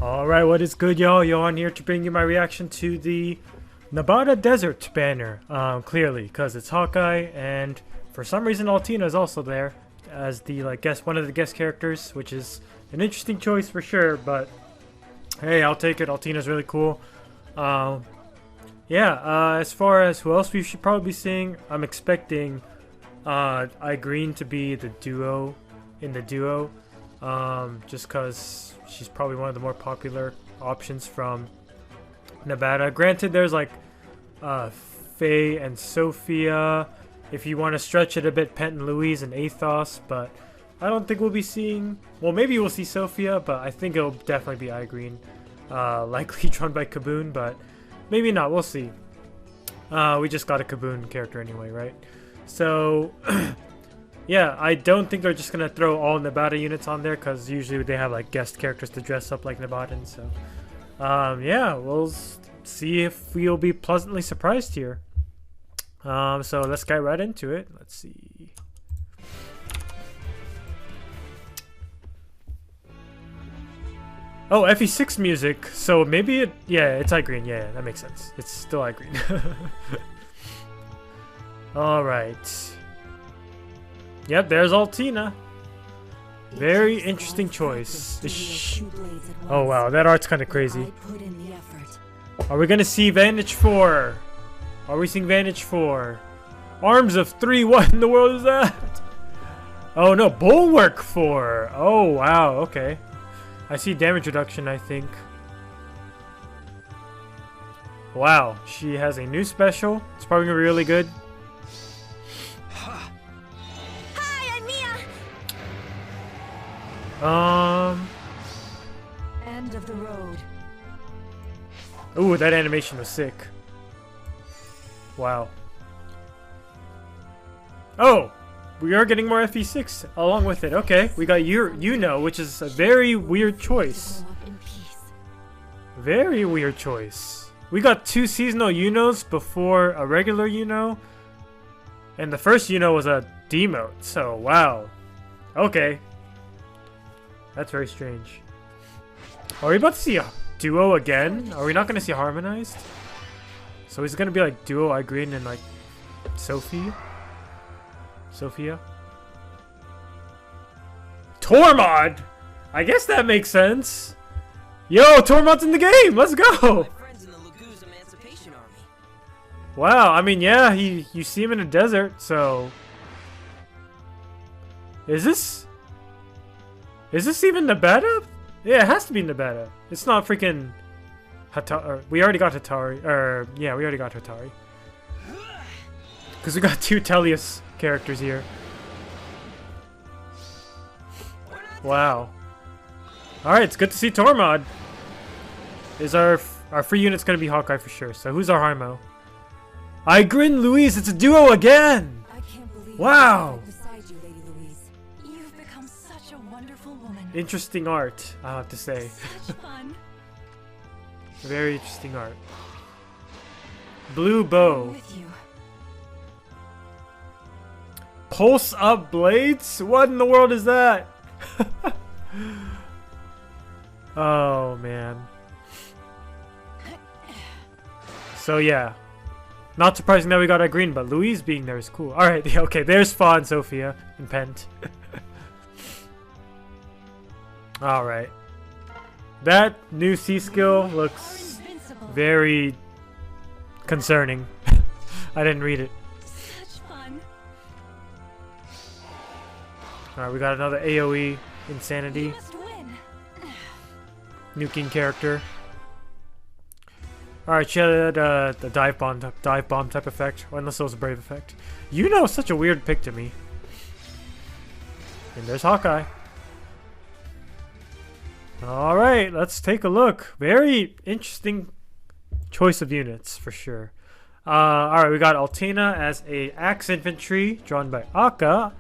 Alright, what is good, y'all? Yohan here to bring you my reaction to the NABATA Desert banner. Clearly, because it's Hawkeye, and for some reason Altina is also there as the one of the guest characters, which is an interesting choice for sure, but hey, I'll take it. Altina's really cool. As far as who else we should probably be seeing, I'm expecting Green to be the duo in the duo. Just because she's probably one of the more popular options from NABATA. Granted, there's Faye and Sophia. If you want to stretch it a bit, Pent and Louise and Athos, but I don't think we'll be seeing... Well, maybe we'll see Sophia, but I think it'll definitely be Green. Likely drawn by Kaboon, but maybe not. We'll see. We just got a Kaboon character anyway, right? So... yeah, I don't think they're just gonna throw all NABATA units on there, because usually they have guest characters to dress up like NABATAN. So, yeah, we'll see if we'll be pleasantly surprised here. So let's get right into it. Let's see. Oh, FE6 music. So maybe it. Yeah, it's Green. Yeah, that makes sense. It's still Green. All right. Yep, there's Altina. Very interesting choice. Oh wow, that art's kind of crazy. Are we gonna see Vantage 4? Are we seeing Vantage 4? Arms of 3, what in the world is that? Oh no, Bulwark 4. Oh wow, okay. I see damage reduction, I think. Wow, she has a new special. It's probably gonna be really good. End of the road. Ooh, that animation was sick. Wow. Oh, we are getting more FE6 along with it. Okay, we got Yuno, which is a very weird choice. Very weird choice. We got 2 seasonal Yunos before a regular Yuno, and the first Yuno was a demote. So wow. Okay. That's very strange. Are we about to see a duo again? Are we not going to see harmonized? So is it going to be duo Green and Sophia? Tormod! I guess that makes sense. Yo, Tormod's in the game! Let's go! Wow, I mean, yeah, you see him in a desert, so... Is this even NABATA? Yeah, it has to be NABATA. It's not freaking Hatari. We already got Hatari. Yeah, we already got Hatari. Because we got 2 Tellius characters here. Wow. Alright, it's good to see Tormod. Is our free unit's going to be Hawkeye for sure. So who's our Harmo? Green Louise, it's a duo again! I can't believe wow! Interesting art, I have to say. Such fun. Very interesting art. Blue bow. Pulse up blades? What in the world is that? Oh man. So yeah. Not surprising that we got Green, but Louise being there is cool. Alright, okay, there's Fa and Sophia and Pent. Alright. That new C skill looks very concerning. I didn't read it. Such fun. Alright, we got another AoE insanity. Nuking character. Alright, she had the dive bomb type effect. Or unless it was a brave effect. You know, such a weird pick to me. And there's Hawkeye. Alright, let's take a look. Very interesting choice of units, for sure. Alright, we got Altina as a Axe Infantry, drawn by Aka.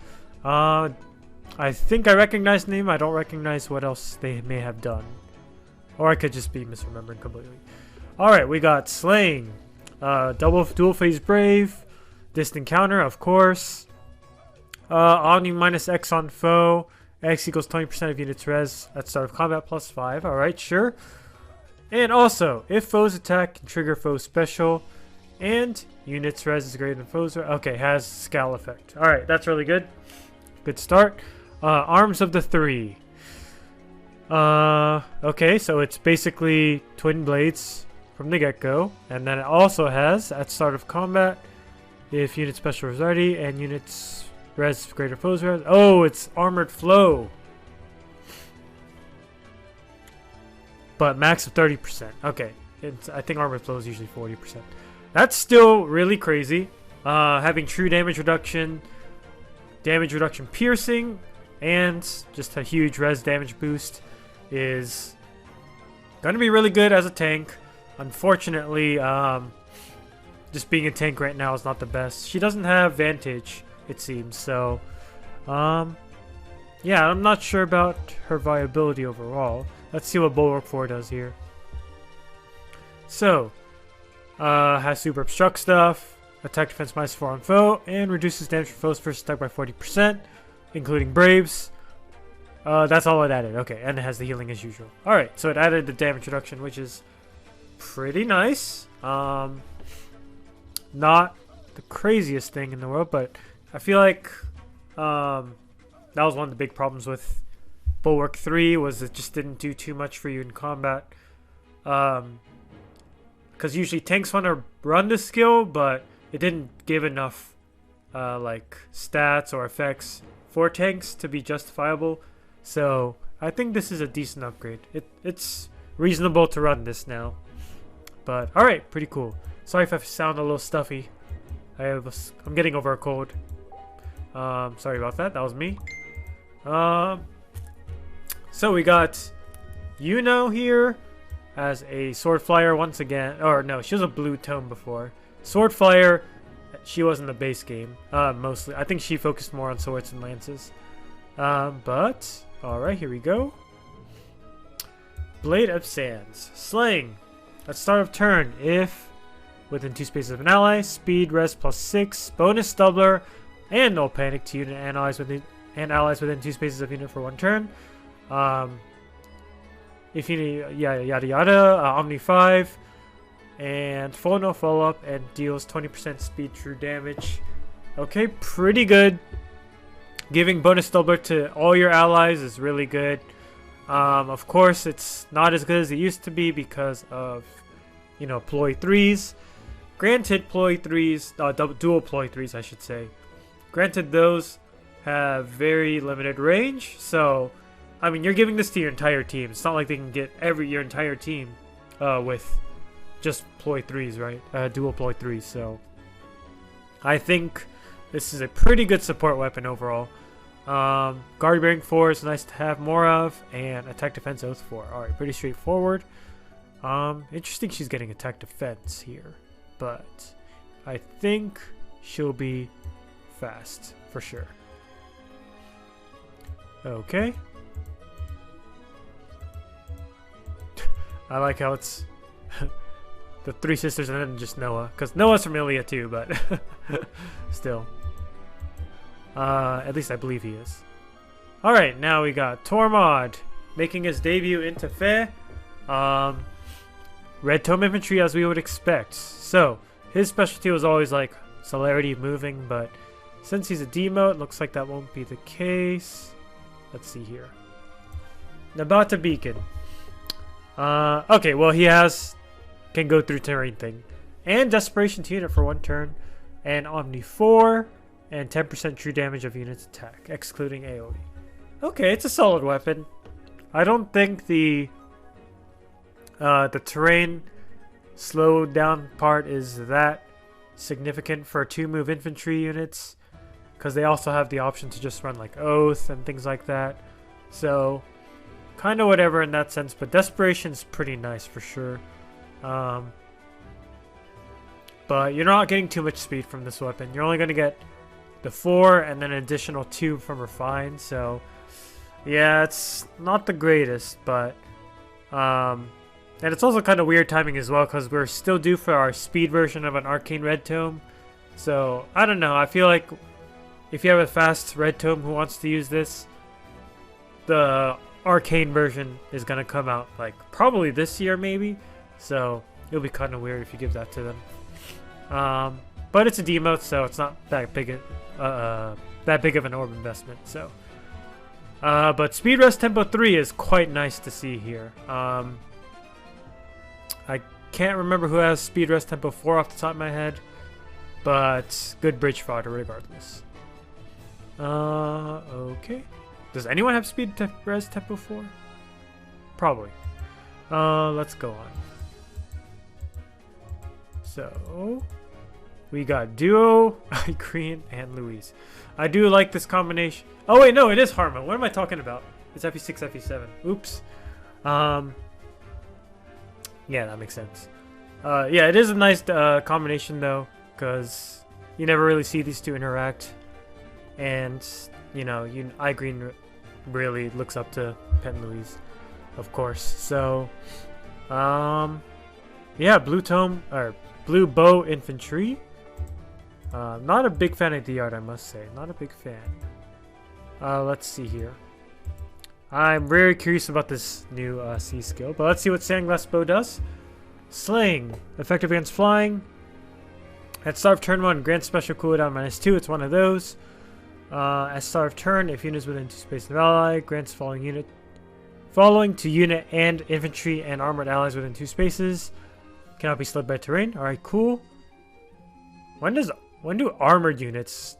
I think I recognize the name. I don't recognize what else they may have done. Or I could just be misremembering completely. Alright, we got Slaying. Dual Phase Brave. Distant Counter, of course. Omni minus X on foe. X equals 20% of units res at start of combat plus 5. Alright, sure. And also, if foes attack, can trigger foe special. And units res is greater than foes. Okay, has scal effect. Alright, that's really good. Good start. Arms of the 3. Okay, so it's basically twin blades from the get-go. And then it also has, at start of combat, if unit special is ready and units res greater foes res. Oh, it's armored flow. But max of 30%. Okay, I think armored flow is usually 40%. That's still really crazy. Having true damage reduction piercing, and just a huge res damage boost is gonna be really good as a tank. Unfortunately, just being a tank right now is not the best. She doesn't have Vantage, it seems, so yeah, I'm not sure about her viability overall. Let's see what Bulwark 4 does here. So, has super obstruct stuff, attack defense -4 on foe, and reduces damage for foes first attack by 40%, including Braves. That's all it added. Okay, and it has the healing as usual. Alright, so it added the damage reduction, which is pretty nice. Not the craziest thing in the world, but I feel like that was one of the big problems with Bulwark 3, was it just didn't do too much for you in combat. Because usually tanks want to run the skill, but it didn't give enough like stats or effects for tanks to be justifiable. So I think this is a decent upgrade. It's reasonable to run this now. But alright, pretty cool. Sorry if I sound a little stuffy. I'm getting over a cold. Sorry about that. That was me. So we got Yuno here as a sword flyer once again. Or no, she was a blue tome before. Sword flyer, she was in the base game mostly. I think she focused more on swords and lances. But alright, here we go. Blade of Sands. Slaying. At start of turn, if within 2 spaces of an ally, speed res +6, bonus doubler, and no panic to unit and allies within 2 spaces of unit for 1 turn. If you need yada yada, Omni 5, and full no follow up, and deals 20% speed true damage. Okay, pretty good. Giving bonus doubler to all your allies is really good. Of course, it's not as good as it used to be because of, you know, ploy 3s. Granted, ploy 3s, dual ploy 3s, I should say. Granted, those have very limited range, so I mean, you're giving this to your entire team. It's not like they can get your entire team with just ploy 3s, right? Dual ploy 3s. So I think this is a pretty good support weapon overall. Guard bearing 4 is nice to have more of, and attack defense oath 4. Alright, pretty straightforward. Interesting she's getting attack defense here, but I think she'll be fast for sure. Okay. I like how it's the 3 sisters and then just Noah, because Noah's from Ilya too, but still. At least I believe he is. Alright, now we got Tormod making his debut into Fe. Red Tome Infantry as we would expect. So, his specialty was always like celerity moving, but since he's a demo, it looks like that won't be the case. Let's see here. Nabata Beacon. Okay, well he can go through terrain thing. And Desperation to unit for 1 turn. And Omni 4. And 10% true damage of units attack, excluding AoE. Okay, it's a solid weapon. I don't think the terrain slowed down part is that significant for 2-move infantry units, because they also have the option to just run like Oath and things like that. So kind of whatever in that sense, but Desperation's pretty nice for sure. But you're not getting too much speed from this weapon. You're only going to get the 4 and then an additional 2 from Refine. So yeah, it's not the greatest, but and it's also kind of weird timing as well, because we're still due for our speed version of an Arcane Red Tome. So I don't know, I feel like if you have a fast Red Tome who wants to use this, the arcane version is gonna come out like probably this year maybe, so it'll be kind of weird if you give that to them. But it's a demo, so it's not that big of an orb investment. So, but Speed Rest Tempo 3 is quite nice to see here. I can't remember who has Speed Rest Tempo 4 off the top of my head, but good bridge fodder regardless. Okay. Does anyone have Speed Res Tempo 4? Probably. Let's go on. So, we got Duo, Green, and Louise. I do like this combination. Oh wait, no, it is Harma. What am I talking about? It's FE6, FE7. Oops. Yeah, that makes sense. Yeah, it is a nice combination though, because you never really see these two interact. And, you know, Green really looks up to Pet and Louise, of course. So, yeah, Blue Bow Infantry. Not a big fan of the art, I must say. Not a big fan. Let's see here. I'm very curious about this new C skill, but let's see what Sandglass Bow does. Slaying. Effective against flying. At start of turn 1, grant special cooldown -2. It's one of those. At start of turn, if units within 2 spaces of ally, grants following to unit and infantry and armored allies within 2 spaces. Cannot be slowed by terrain. Alright, cool. When do armored units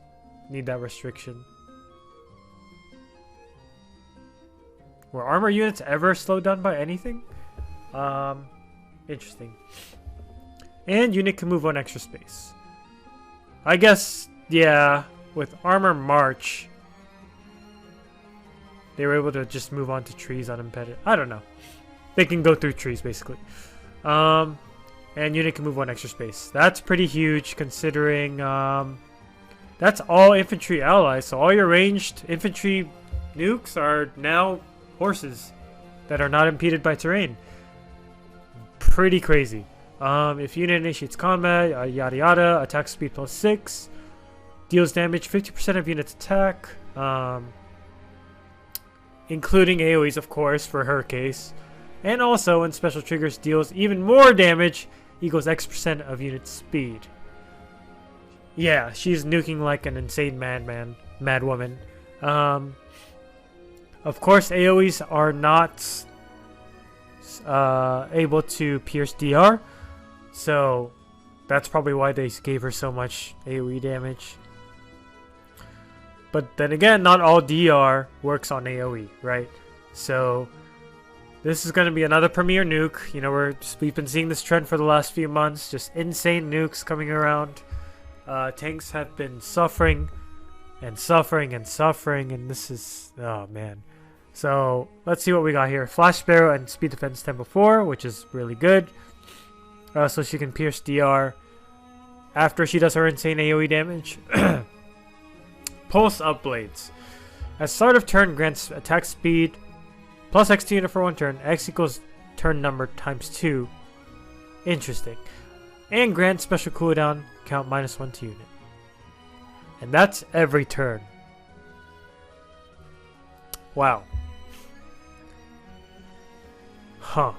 need that restriction? Were armor units ever slowed down by anything? Interesting. And unit can move 1 extra space. I guess, yeah, with Armor March, they were able to just move on to trees unimpeded. I don't know. They can go through trees, basically. And unit can move 1 extra space. That's pretty huge, considering that's all infantry allies. So all your ranged infantry nukes are now horses that are not impeded by terrain. Pretty crazy. If unit initiates combat, yada yada, attack speed +6, deals damage 50% of unit's attack, including AoEs, of course, for her case. And also, when special triggers, deals even more damage, equals X% of unit speed. Yeah, she's nuking like an insane mad woman. Of course, AoEs are not able to pierce DR, so that's probably why they gave her so much AoE damage. But then again, not all DR works on AoE, right? So this is going to be another premier nuke. You know, we've been seeing this trend for the last few months. Just insane nukes coming around. Tanks have been suffering and suffering and suffering, and this is, oh man. So let's see what we got here. Flash Sparrow and Speed Defense Tempo 4, which is really good. So she can pierce DR after she does her insane AoE damage. Pulse Upblades. At start of turn, grants attack speed plus X to unit for 1 turn. X equals turn number times 2. Interesting. And grants special cooldown, count -1 to unit. And that's every turn. Wow. Huh.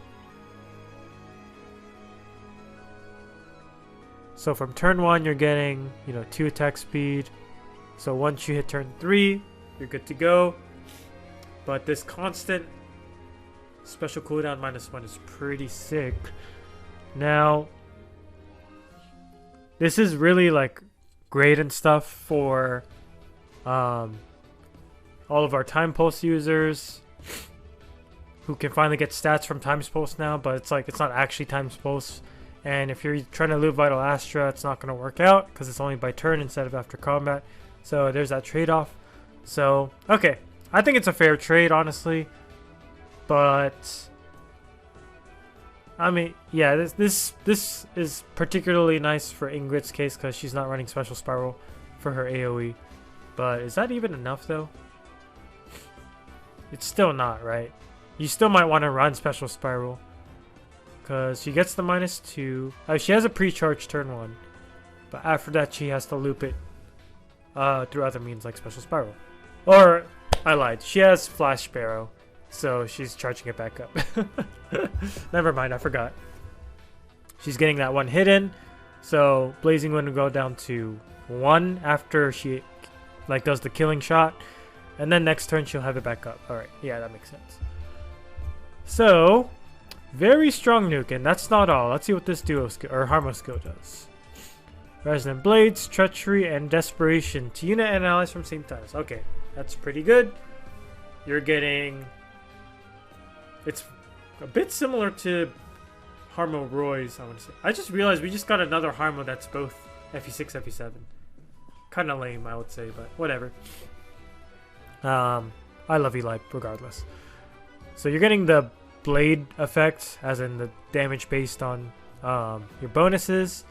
So from turn 1, you're getting, 2 attack speed. So once you hit turn 3, you're good to go. But this constant special cooldown -1 is pretty sick. Now, this is really like great and stuff for all of our Time Pulse users who can finally get stats from Times Pulse now, but it's not actually Times Pulse. And if you're trying to loot Vital Astra, it's not going to work out because it's only by turn instead of after combat. So there's that trade-off. So, okay. I think it's a fair trade, honestly. But I mean, yeah, this is particularly nice for Ingrid's case because she's not running Special Spiral for her AoE. But is that even enough, though? It's still not, right? You still might want to run Special Spiral because she gets the -2. She has a pre-charge turn 1. But after that, she has to loop it through other means like Special Spiral. Or I lied. She has Flash Sparrow, so she's charging it back up. Never mind, I forgot. She's getting that one hidden, so Blazing Wind will go down to 1 after she like does the killing shot, and then next turn she'll have it back up. All right, yeah, that makes sense. So, very strong nuke, and that's not all. Let's see what this duo skill or Harmo skill does. Resonant Blades, Treachery, and Desperation to unit and allies from same tiles. Okay, that's pretty good. You're getting... It's a bit similar to Harmo Roy's, I want to say. I just realized we just got another Harmo that's both FE6, FE7. Kind of lame, I would say, but whatever. I love Eli regardless. So you're getting the blade effect, as in the damage based on your bonuses,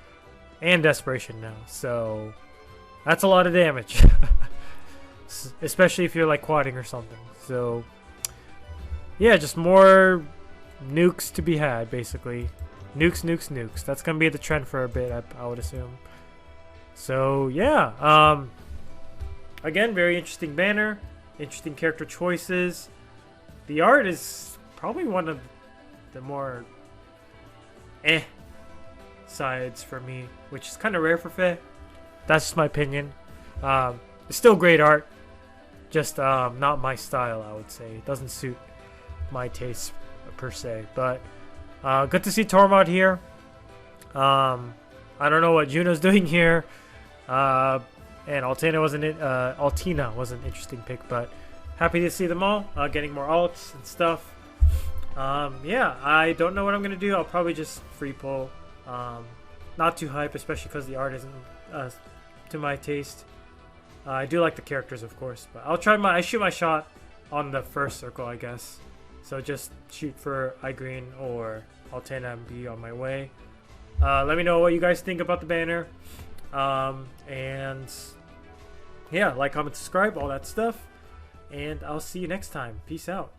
and Desperation now. So that's a lot of damage. Especially if you're like quadding or something. So yeah, just more nukes to be had, basically. Nukes, nukes, nukes. That's gonna be the trend for a bit, I would assume. So yeah, again, very interesting banner, interesting character choices. The art is probably one of the more sides for me, which is kind of rare for Fe. That's just my opinion. It's still great art, just not my style, I would say. It doesn't suit my taste per se, but good to see Tormod here. I don't know what Juno's doing here, and Altina was an interesting pick, but happy to see them all getting more alts and stuff. Yeah, I don't know what I'm gonna do. I'll probably just free pull. Not too hype, especially because the art isn't to my taste. I do like the characters, of course, but I'll try I shoot my shot on the first circle, I guess. So just shoot for iGreen or Altena and be on my way. Let me know what you guys think about the banner. And yeah, like, comment, subscribe, all that stuff. And I'll see you next time. Peace out.